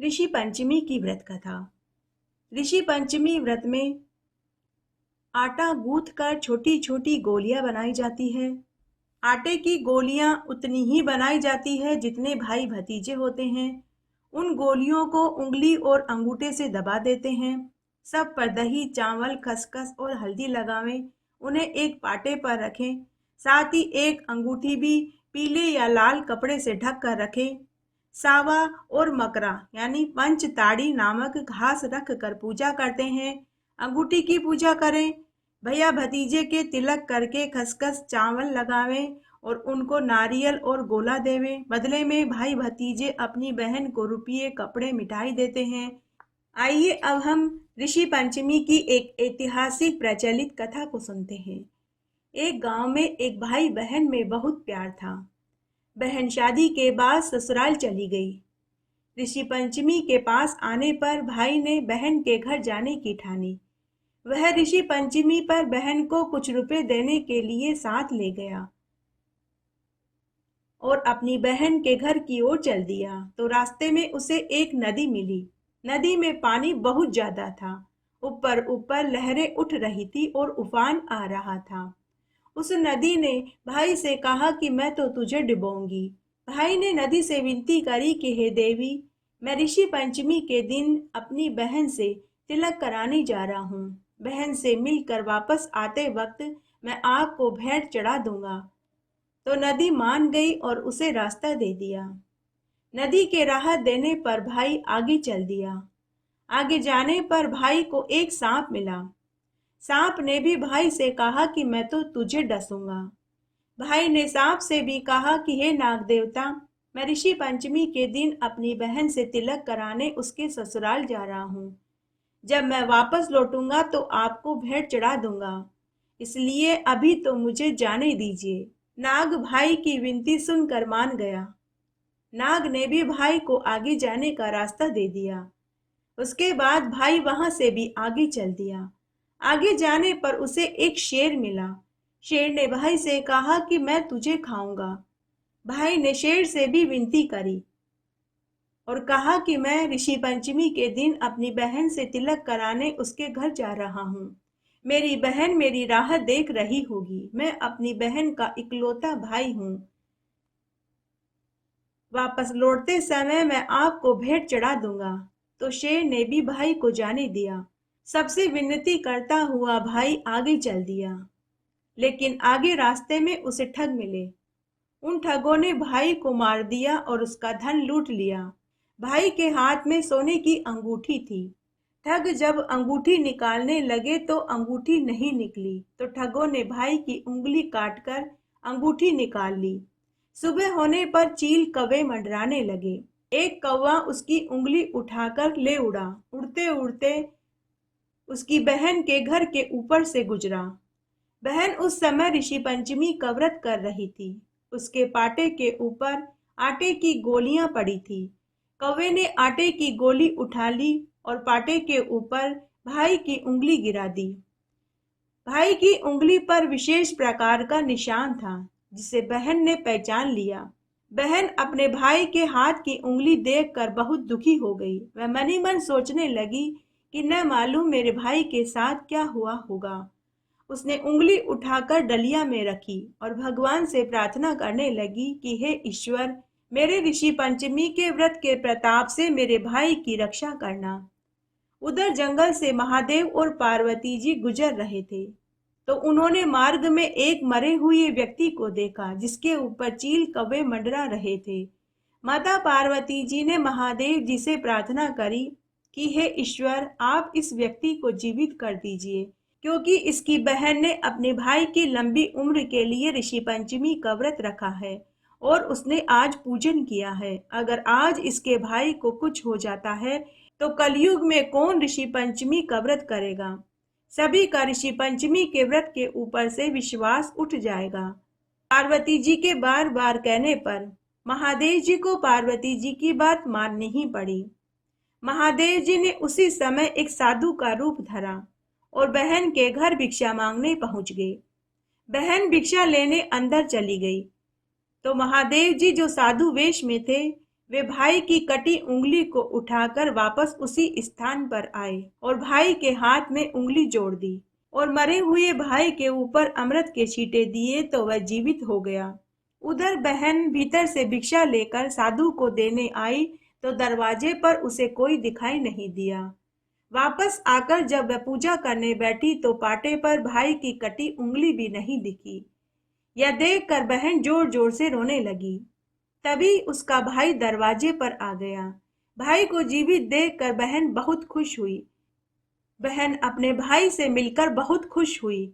ऋषि पंचमी की व्रत कथा। ऋषि पंचमी व्रत में आटा गूंथ कर छोटी छोटी गोलियां बनाई जाती है। आटे की गोलियां उतनी ही बनाई जाती है जितने भाई भतीजे होते हैं। उन गोलियों को उंगली और अंगूठे से दबा देते हैं। सब पर दही, चावल, खसखस और हल्दी लगावें। उन्हें एक पाटे पर रखें। साथ ही एक अंगूठी भी पीले या लाल कपड़े से ढक कर रखें। सावा और मकरा यानी पंचताड़ी नामक घास रख कर पूजा करते हैं। अंगूठी की पूजा करें। भैया भतीजे के तिलक करके खसखस चावल लगावें और उनको नारियल और गोला देवें। बदले में भाई भतीजे अपनी बहन को रुपये, कपड़े, मिठाई देते हैं। आइए अब हम ऋषि पंचमी की एक ऐतिहासिक प्रचलित कथा को सुनते हैं। एक गांव में एक भाई बहन में बहुत प्यार था। बहन शादी के बाद ससुराल चली गई। ऋषि पंचमी के पास आने पर भाई ने बहन के घर जाने की ठानी। वह ऋषि पंचमी पर बहन को कुछ रुपए देने के लिए साथ ले गया और अपनी बहन के घर की ओर चल दिया। तो रास्ते में उसे एक नदी मिली। नदी में पानी बहुत ज्यादा था। ऊपर ऊपर लहरें उठ रही थी और उफान आ रहा था। उस नदी ने भाई से कहा कि मैं तो तुझे डुबोऊंगी। भाई ने नदी से विनती करी कि हे देवी, मैं ऋषि पंचमी के दिन अपनी बहन से तिलक कराने जा रहा हूँ। बहन से मिलकर वापस आते वक्त मैं आपको भेंट चढ़ा दूंगा। तो नदी मान गई और उसे रास्ता दे दिया। नदी के राह देने पर भाई आगे चल दिया। आगे जाने पर भाई को एक सांप मिला। सांप ने भी भाई से कहा कि मैं तो तुझे डसूंगा। भाई ने सांप से भी कहा कि हे नाग देवता, मैं ऋषि पंचमी के दिन अपनी बहन से तिलक कराने उसके ससुराल जा रहा हूँ। जब मैं वापस लौटूंगा तो आपको भेंट चढ़ा दूंगा, इसलिए अभी तो मुझे जाने दीजिए। नाग भाई की विनती सुनकर मान गया। नाग ने भी भाई को आगे जाने का रास्ता दे दिया। उसके बाद भाई वहां से भी आगे चल दिया। आगे जाने पर उसे एक शेर मिला। शेर ने भाई से कहा कि मैं तुझे खाऊंगा। भाई ने शेर से भी विनती करी और कहा कि मैं ऋषि पंचमी के दिन अपनी बहन से तिलक कराने उसके घर जा रहा हूँ। मेरी बहन मेरी राह देख रही होगी। मैं अपनी बहन का इकलौता भाई हूँ। वापस लौटते समय मैं आपको भेंट चढ़ा दूंगा। तो शेर ने भी भाई को जाने दिया। सबसे विनती करता हुआ भाई आगे चल दिया। लेकिन आगे रास्ते में उसे ठग मिले। उन ठगों ने भाई को मार दिया और उसका धन लूट लिया। भाई के हाथ में सोने की अंगूठी थी। ठग जब अंगूठी निकालने लगे तो अंगूठी नहीं निकली। तो ठगों ने भाई की उंगली काटकर अंगूठी निकाल ली। सुबह होने पर चील कौवे मंडराने लगे। एक कौवा उसकी उंगली उठाकर ले उड़ा। उड़ते उड़ते उसकी बहन के घर के ऊपर से गुजरा। बहन उस समय ऋषि पंचमी का व्रत कर रही थी। उसके पाटे के ऊपर आटे की गोलियां पड़ी थी। कौवे ने आटे की गोली उठा ली और पाटे के ऊपर भाई की उंगली गिरा दी। भाई की उंगली पर विशेष प्रकार का निशान था, जिसे बहन ने पहचान लिया। बहन अपने भाई के हाथ की उंगली देखकर बहुत दुखी हो गई। वह मन ही मन सोचने लगी कि न मालूम मेरे भाई के साथ क्या हुआ होगा। उसने उंगली उठाकर डलिया में रखी और भगवान से प्रार्थना करने लगी कि हे ईश्वर, मेरे ऋषि पंचमी के व्रत के प्रताप से मेरे भाई की रक्षा करना। उधर जंगल से महादेव और पार्वती जी गुजर रहे थे, तो उन्होंने मार्ग में एक मरे हुए व्यक्ति को देखा, जिसके ऊपर चील कौवे मंडरा रहे थे। माता पार्वती जी ने महादेव जी से प्रार्थना करी कि हे ईश्वर, आप इस व्यक्ति को जीवित कर दीजिए, क्योंकि इसकी बहन ने अपने भाई की लंबी उम्र के लिए ऋषि पंचमी का व्रत रखा है और उसने आज पूजन किया है। अगर आज इसके भाई को कुछ हो जाता है तो कलयुग में कौन ऋषि पंचमी का व्रत करेगा। सभी का ऋषि पंचमी के व्रत के ऊपर से विश्वास उठ जाएगा। पार्वती जी के बार बार कहने पर महादेव जी को पार्वती जी की बात माननी ही पड़ी। महादेव जी ने उसी समय एक साधु का रूप धरा और बहन के घर भिक्षा मांगने पहुंच गए। बहन भिक्षा लेने अंदर चली गई तो महादेव जी जो साधु वेश में थे वे भाई की कटी उंगली को उठाकर वापस उसी स्थान पर आए और भाई के हाथ में उंगली जोड़ दी और मरे हुए भाई के ऊपर अमृत के छींटे दिए तो वह जीवित हो गया। उधर बहन भीतर से भिक्षा लेकर साधु को देने आई तो दरवाजे पर उसे कोई दिखाई नहीं दिया। वापस आकर जब वह पूजा करने बैठी तो पाटे पर भाई की कटी उंगली भी नहीं दिखी। यह देखकर बहन जोर जोर से रोने लगी। तभी उसका भाई दरवाजे पर आ गया। भाई को जीवित देखकर बहन बहुत खुश हुई। बहन अपने भाई से मिलकर बहुत खुश हुई।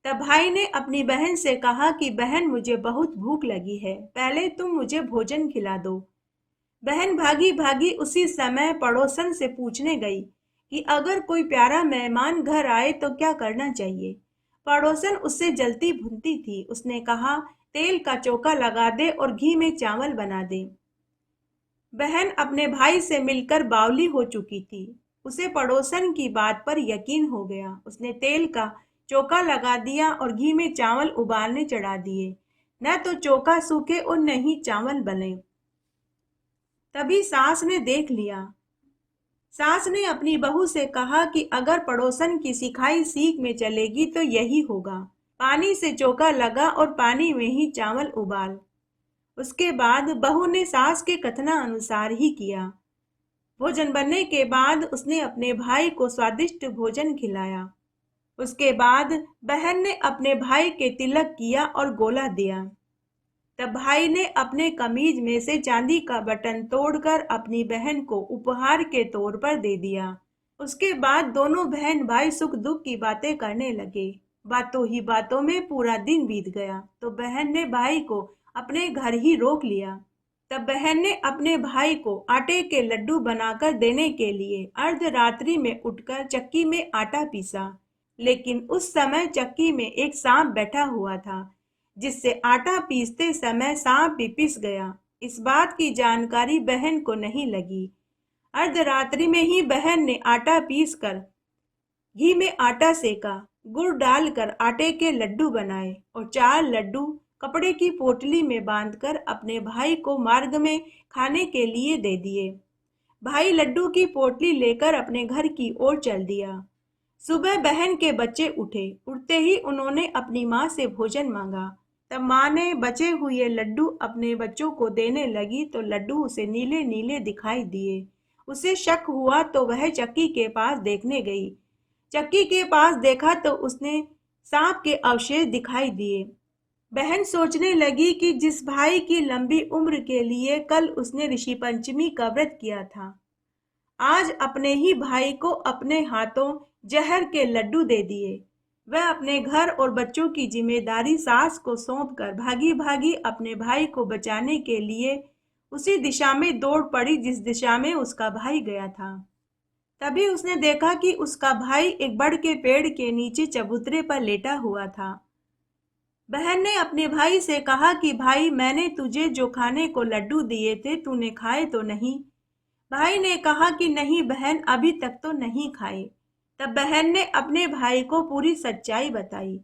तब भाई ने अपनी बहन से कहा कि बहन, मुझे बहुत भूख लगी है, पहले तुम मुझे भोजन खिला दो। बहन भागी भागी उसी समय पड़ोसन से पूछने गई कि अगर कोई प्यारा मेहमान घर आए तो क्या करना चाहिए। पड़ोसन उससे जलती भुनती थी। उसने कहा, तेल का चोखा लगा दे और घी में चावल बना दे। बहन अपने भाई से मिलकर बावली हो चुकी थी। उसे पड़ोसन की बात पर यकीन हो गया। उसने तेल का चोखा लगा दिया और घी में चावल उबालने चढ़ा दिए। न तो चोखा सूखे और न ही चावल बने। तभी सास ने देख लिया। सास ने अपनी बहू से कहा कि अगर पड़ोसन की सिखाई सीख में चलेगी तो यही होगा। पानी से चोखा लगा और पानी में ही चावल उबाल। उसके बाद बहू ने सास के कथना अनुसार ही किया। भोजन बनने के बाद उसने अपने भाई को स्वादिष्ट भोजन खिलाया। उसके बाद बहन ने अपने भाई के तिलक किया और गोला दिया। तब भाई ने अपने कमीज में से चांदी का बटन तोड़कर अपनी बहन को उपहार के तौर पर दे दिया। उसके बाद दोनों बहन भाई सुख दुख की बातें करने लगे। बातों ही बातों में पूरा दिन बीत गया तो बहन ने भाई को अपने घर ही रोक लिया। तब बहन ने अपने भाई को आटे के लड्डू बनाकर देने के लिए अर्धरात्रि में उठकर चक्की में आटा पीसा। लेकिन उस समय चक्की में एक सांप बैठा हुआ था, जिससे आटा पीसते समय सांप भी पिस गया। इस बात की जानकारी बहन को नहीं लगी। अर्धरात्रि में ही बहन ने आटा पीसकर घी में आटा सेका, गुड़ डालकर आटे के लड्डू बनाए और 4 लड्डू कपड़े की पोटली में बांधकर अपने भाई को मार्ग में खाने के लिए दे दिए। भाई लड्डू की पोटली लेकर अपने घर की ओर चल दिया। सुबह बहन के बच्चे उठे। उठते ही उन्होंने अपनी माँ से भोजन मांगा। तब माँ ने बचे हुए लड्डू अपने बच्चों को देने लगी तो लड्डू उसे नीले नीले दिखाई दिए। उसे शक हुआ तो वह चक्की के पास देखने गई। चक्की के पास देखा तो उसने सांप के अवशेष दिखाई दिए। बहन सोचने लगी कि जिस भाई की लंबी उम्र के लिए कल उसने ऋषि पंचमी का व्रत किया था, आज अपने ही भाई को अपने हाथों जहर के लड्डू दे दिए। वह अपने घर और बच्चों की जिम्मेदारी सास को सौंपकर भागी भागी अपने भाई को बचाने के लिए उसी दिशा में दौड़ पड़ी जिस दिशा में उसका भाई गया था। तभी उसने देखा कि उसका भाई एक बड़ के पेड़ के नीचे चबूतरे पर लेटा हुआ था। बहन ने अपने भाई से कहा कि भाई, मैंने तुझे जो खाने को लड्डू दिए थे तूने खाए तो नहीं? भाई ने कहा कि नहीं बहन, अभी तक तो नहीं खाए। तब बहन ने अपने भाई को पूरी सच्चाई बताई।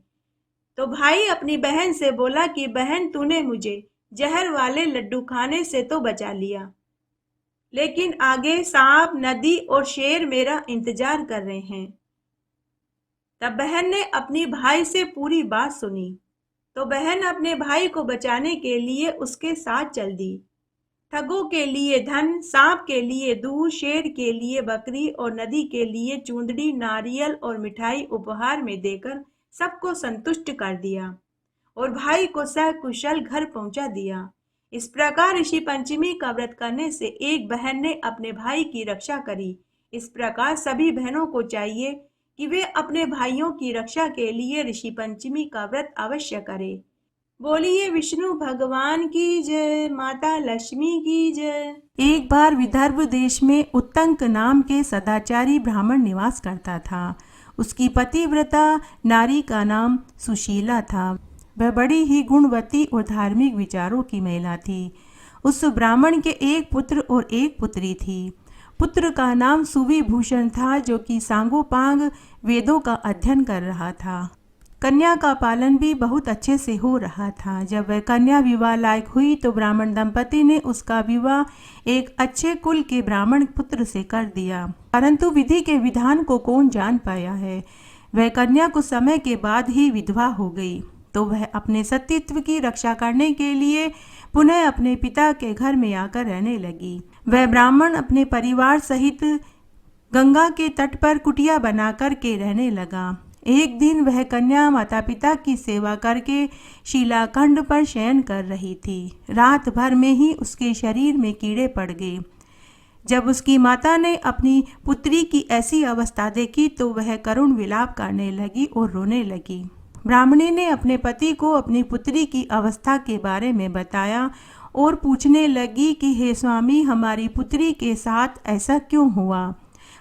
तो भाई अपनी बहन से बोला कि बहन, तूने मुझे जहर वाले लड्डू खाने से तो बचा लिया, लेकिन आगे सांप, नदी और शेर मेरा इंतजार कर रहे हैं। तब बहन ने अपनी भाई से पूरी बात सुनी तो बहन अपने भाई को बचाने के लिए उसके साथ चल दी। ठगों के लिए धन, सांप के लिए दूध, शेर के लिए बकरी और नदी के लिए चूंदड़ी, नारियल और मिठाई उपहार में देकर सबको संतुष्ट कर दिया और भाई को सकुशल घर पहुंचा दिया। इस प्रकार ऋषि पंचमी का व्रत करने से एक बहन ने अपने भाई की रक्षा करी। इस प्रकार सभी बहनों को चाहिए कि वे अपने भाइयों की रक्षा के लिए ऋषि पंचमी का व्रत अवश्य करें। बोलिए विष्णु भगवान की जय, माता लक्ष्मी की जय। एक बार विदर्भ देश में उत्तंक नाम के सदाचारी ब्राह्मण निवास करता था। उसकी पतिव्रता नारी का नाम सुशीला था। वह बड़ी ही गुणवती और धार्मिक विचारों की महिला थी। उस ब्राह्मण के एक पुत्र और एक पुत्री थी। पुत्र का नाम सुविभूषण था, जो कि सांगोपांग वेदों का अध्ययन कर रहा था। कन्या का पालन भी बहुत अच्छे से हो रहा था। जब वह कन्या विवाह लायक हुई तो ब्राह्मण दंपति ने उसका विवाह एक अच्छे कुल के ब्राह्मण पुत्र से कर दिया, परंतु विधि के विधान को कौन जान पाया है। वह कन्या कुछ समय के बाद ही विधवा हो गई, तो वह अपने सतीत्व की रक्षा करने के लिए पुनः अपने पिता के घर में आकर रहने लगी। वह ब्राह्मण अपने परिवार सहित गंगा के तट पर कुटिया बना कर के रहने लगा। एक दिन वह कन्या माता पिता की सेवा करके शिलाखंड पर शयन कर रही थी। रात भर में ही उसके शरीर में कीड़े पड़ गए। जब उसकी माता ने अपनी पुत्री की ऐसी अवस्था देखी तो वह करुण विलाप करने लगी और रोने लगी। ब्राह्मणी ने अपने पति को अपनी पुत्री की अवस्था के बारे में बताया और पूछने लगी कि हे स्वामी, हमारी पुत्री के साथ ऐसा क्यों हुआ?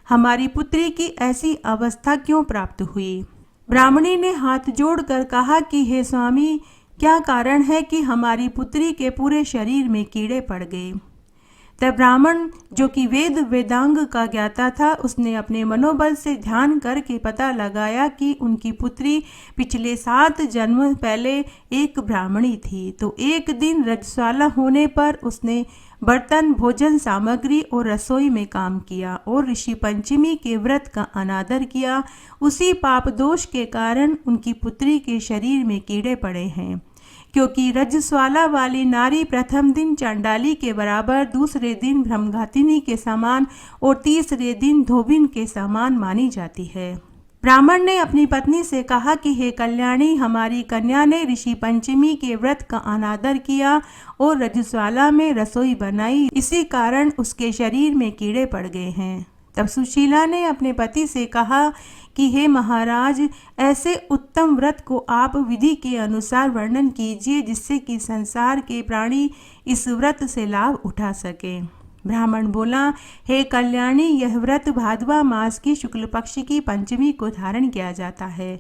हमारी पुत्री की ऐसी अवस्था क्यों प्राप्त हुई? ब्राह्मणी ने हाथ जोड़कर कहा कि हे स्वामी, क्या कारण है कि हमारी पुत्री के पूरे शरीर में कीड़े पड़ गए? तब ब्राह्मण, जो कि वेद वेदांग का ज्ञाता था, उसने अपने मनोबल से ध्यान करके पता लगाया कि उनकी पुत्री पिछले 7 जन्म पहले एक ब्राह्मणी थी। तो एक दिन रजस्वाला होने पर उसने बर्तन, भोजन सामग्री और रसोई में काम किया और ऋषि पंचमी के व्रत का अनादर किया। उसी पाप दोष के कारण उनकी पुत्री के शरीर में कीड़े पड़े हैं, क्योंकि रजस्वाला वाली नारी प्रथम दिन चांडाली के बराबर, दूसरे दिन ब्रह्मघातिनी के समान और तीसरे दिन धोबिन के समान मानी जाती है। ब्राह्मण ने अपनी पत्नी से कहा कि हे कल्याणी, हमारी कन्या ने ऋषि पंचमी के व्रत का अनादर किया और रजस्वाला में रसोई बनाई, इसी कारण उसके शरीर में कीड़े पड़ गए हैं। तब सुशीला ने अपने पति से कहा कि हे महाराज, ऐसे उत्तम व्रत को आप विधि के अनुसार वर्णन कीजिए, जिससे कि संसार के प्राणी इस व्रत से लाभ उठा सके। ब्राह्मण बोला, हे कल्याणी, यह व्रत भाद्वा मास की शुक्ल पक्ष की पंचमी को धारण किया जाता है।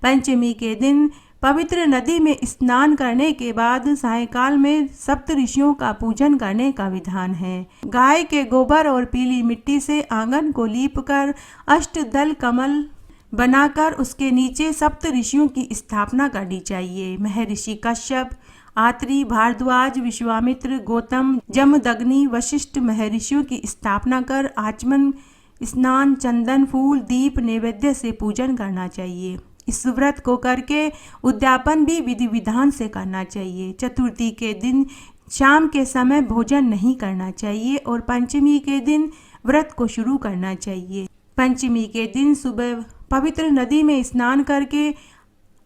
पंचमी के दिन पवित्र नदी में स्नान करने के बाद सायंकाल में सप्त ऋषियों का पूजन करने का विधान है। गाय के गोबर और पीली मिट्टी से आंगन को लीपकर अष्टदल कमल बनाकर उसके नीचे सप्त ऋषियों की स्थापना करनी चाहिए। महर्षि कश्यप, आत्रि, भारद्वाज, विश्वामित्र, गौतम, जमदग्नि, वशिष्ठ महर्षियों की स्थापना कर आचमन, स्नान, चंदन, फूल, दीप, नैवेद्य से पूजन करना चाहिए। इस व्रत को करके उद्यापन भी विधि विधान से करना चाहिए। चतुर्थी के दिन शाम के समय भोजन नहीं करना चाहिए और पंचमी के दिन व्रत को शुरू करना चाहिए। पंचमी के दिन सुबह पवित्र नदी में स्नान करके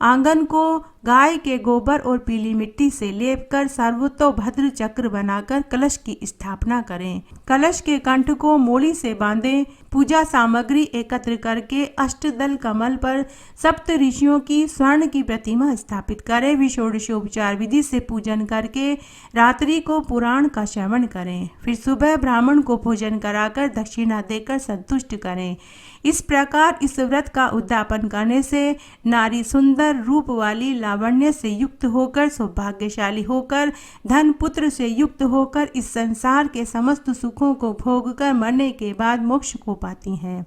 आंगन को गाय के गोबर और पीली मिट्टी से लेपकर सर्वतोभद्र चक्र बनाकर कलश की स्थापना करें। कलश के कंठ को मोली से बांधें। पूजा सामग्री एकत्र करके अष्टदल कमल पर सप्त ऋषियों की स्वर्ण की प्रतिमा स्थापित करें। विषोडशोपचार विधि से पूजन करके रात्रि को पुराण का श्रवण करें। फिर सुबह ब्राह्मण को भोजन कराकर दक्षिणा देकर संतुष्ट करें। इस प्रकार इस व्रत का उद्यापन करने से नारी सुंदर रूप वाली, लावण्य से युक्त होकर, सौभाग्यशाली होकर, धन पुत्र से युक्त होकर इस संसार के समस्त सुखों को भोगकर मरने के बाद मोक्ष को पाती हैं।